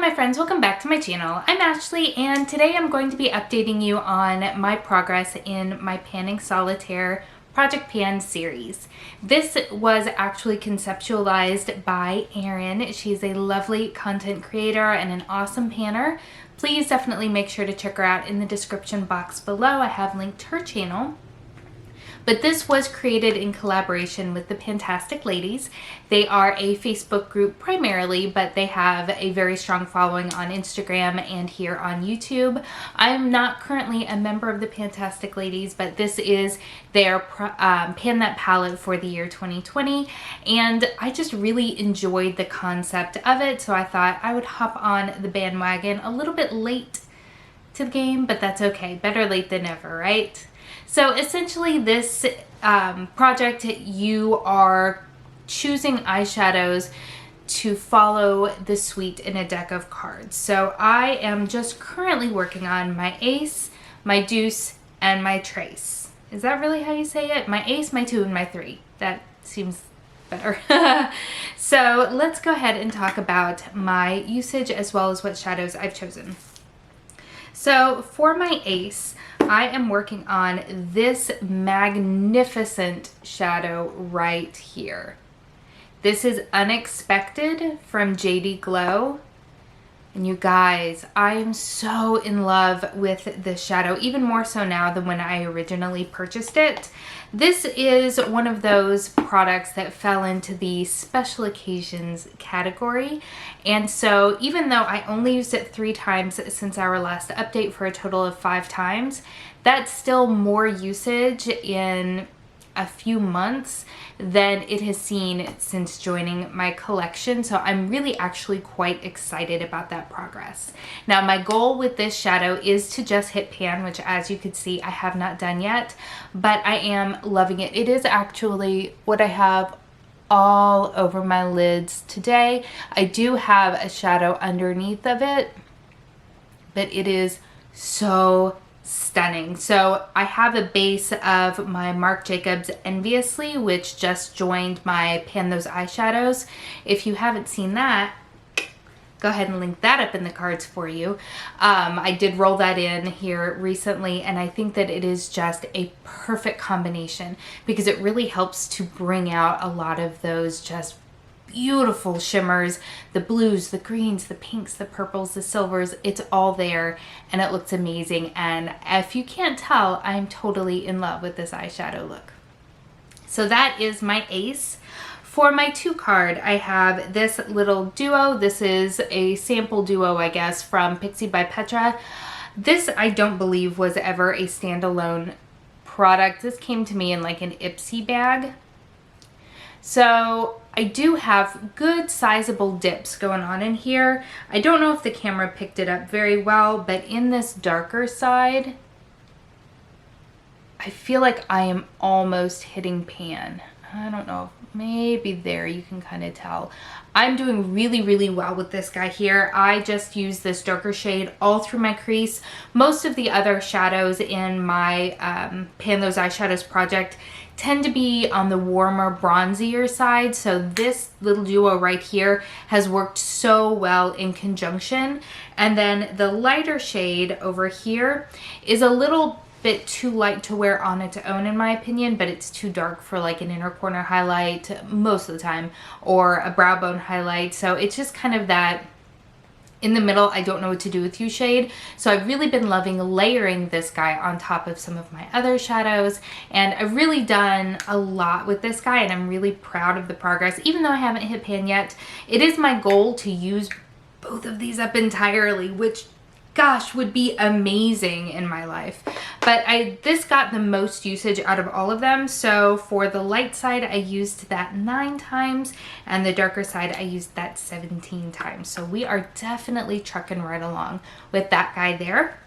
my friends, welcome back to my channel. I'm Ashley and today I'm going to be updating you on my progress in my Panning Solitaire Project Pan series. This was actually conceptualized by Erynn. She's a lovely content creator and an awesome panner. Please definitely make sure to check her out in the description box below. I have linked her channel. But this was created in collaboration with the Pantastic Ladies. They are a Facebook group primarily, but they have a very strong following on Instagram and here on YouTube. I'm not currently a member of the Pantastic Ladies, but this is their Pan That palette for the year 2020. And I just really enjoyed the concept of it, so I thought I would hop on the bandwagon a little bit late to the game, but that's okay. Better late than never, right? So essentially this project, you are choosing eyeshadows to follow the suite in a deck of cards. So I am just currently working on my ace, my deuce, and my trace. Is that really how you say it? My ace, my two, and my three. That seems better. So let's go ahead and talk about my usage as well as what shadows I've chosen. So for my ace, I am working on this magnificent shadow right here. This is Unexpected from JD Glow. And you guys, I am so in love with this shadow, even more so now than when I originally purchased it. This is one of those products that fell into the special occasions category. And so even though I only used it 3 times since our last update for a total of 5 times, that's still more usage in a few months than it has seen since joining my collection. So I'm really actually quite excited about that progress. Now my goal with this shadow is to just hit pan, which as you can see I have not done yet, but I am loving it. It is actually what I have all over my lids today. I do have a shadow underneath of it, but it is so stunning. So I have a base of my Marc Jacobs Enviously, which just joined my Pan Those eyeshadows. If you haven't seen that, go ahead and link that up in the cards for you. I did roll that in here recently, and I think that it is just a perfect combination because it really helps to bring out a lot of those just beautiful shimmers, the blues, the greens, the pinks, the purples, the silvers. It's all there and it looks amazing. And if you can't tell, I'm totally in love with this eyeshadow look. So that is my ace. For my 2 card, I have this little duo. This is a sample duo, I guess, from Pixi by Petra. This I don't believe was ever a standalone product. This came to me in like an Ipsy bag. So I do have good sizable dips going on in here. I don't know if the camera picked it up very well, but in this darker side, I feel like I am almost hitting pan. I don't know, maybe there you can kind of tell. I'm doing really, really well with this guy here. I just use this darker shade all through my crease. Most of the other shadows in my Pan Those Eyeshadows project tend to be on the warmer, bronzier side. So this little duo right here has worked so well in conjunction. And then the lighter shade over here is a little bit too light to wear on its own in my opinion, but it's too dark for like an inner corner highlight most of the time, or a brow bone highlight. So it's just kind of that in the middle, I don't know what to do with you shade. So I've really been loving layering this guy on top of some of my other shadows, and I've really done a lot with this guy and I'm really proud of the progress. Even though I haven't hit pan yet, it is my goal to use both of these up entirely, which gosh, would be amazing in my life. But this got the most usage out of all of them. So for the light side, I used that 9 times, and the darker side, I used that 17 times. So we are definitely trucking right along with that guy there.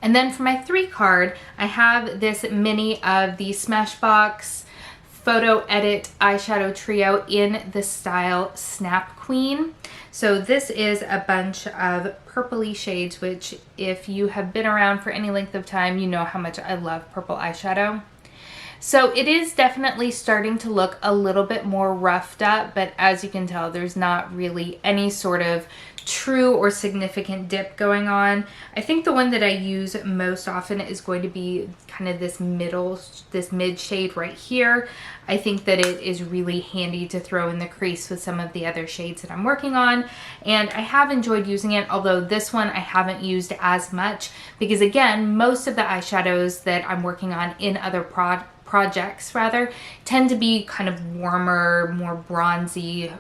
And then for my 3 card, I have this mini of the Smashbox Photo Edit Eyeshadow Trio in the style Snap Queen. So this is a bunch of purpley shades, which if you have been around for any length of time, you know how much I love purple eyeshadow. So it is definitely starting to look a little bit more roughed up, but as you can tell, there's not really any sort of true or significant dip going on. I think the one that I use most often is going to be kind of this mid shade right here. I think that it is really handy to throw in the crease with some of the other shades that I'm working on, and I have enjoyed using it, although this one I haven't used as much because, again, most of the eyeshadows that I'm working on in other projects rather tend to be kind of warmer, more bronzy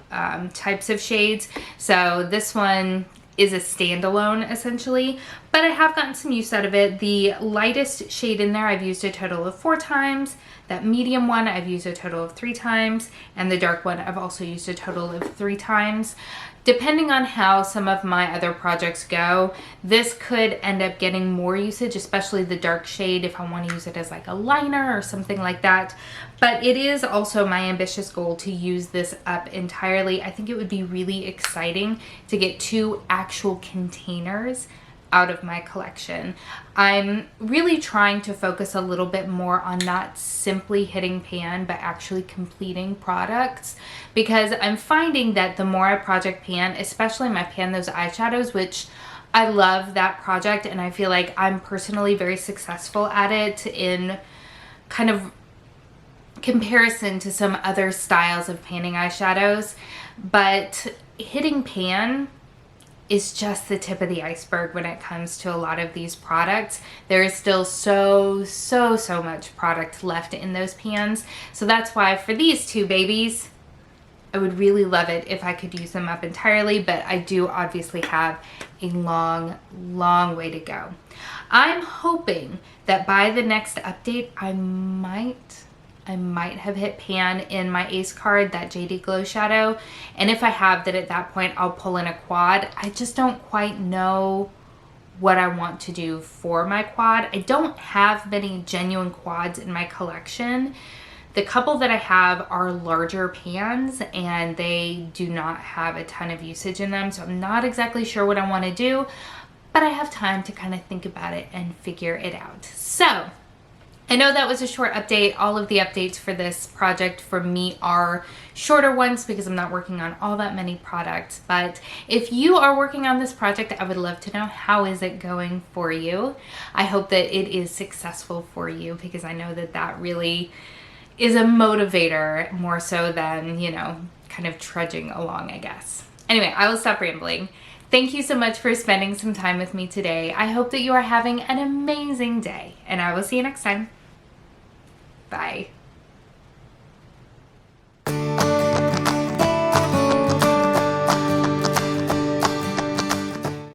types of shades. So this one is a standalone essentially, but I have gotten some use out of it. The lightest shade in there I've used a total of 4 times. That medium one I've used a total of 3 times, and the dark one I've also used a total of 3 times. Depending on how some of my other projects go, this could end up getting more usage, especially the dark shade if I want to use it as like a liner or something like that. But it is also my ambitious goal to use this up entirely. I think it would be really exciting to get 2 actual containers out of my collection. I'm really trying to focus a little bit more on not simply hitting pan, but actually completing products, because I'm finding that the more I project pan, especially my Pan Those Eyeshadows, which I love that project and I feel like I'm personally very successful at it in kind of comparison to some other styles of panning eyeshadows, but hitting pan is just the tip of the iceberg when it comes to a lot of these products. There is still so much product left in those pans. So that's why for these 2 babies, I would really love it if I could use them up entirely, but I do obviously have a long way to go. I'm hoping that by the next update, I might have hit pan in my Ace card, that JD Glow shadow. And if I have, that at that point I'll pull in a quad. I just don't quite know what I want to do for my quad. I don't have many genuine quads in my collection. The couple that I have are larger pans and they do not have a ton of usage in them. So I'm not exactly sure what I want to do, but I have time to kind of think about it and figure it out. So I know that was a short update. All of the updates for this project for me are shorter ones because I'm not working on all that many products. But if you are working on this project, I would love to know, how is it going for you? I hope that it is successful for you, because I know that that really is a motivator more so than, you know, kind of trudging along, I guess. Anyway, I will stop rambling. Thank you so much for spending some time with me today. I hope that you are having an amazing day, and I will see you next time. Bye.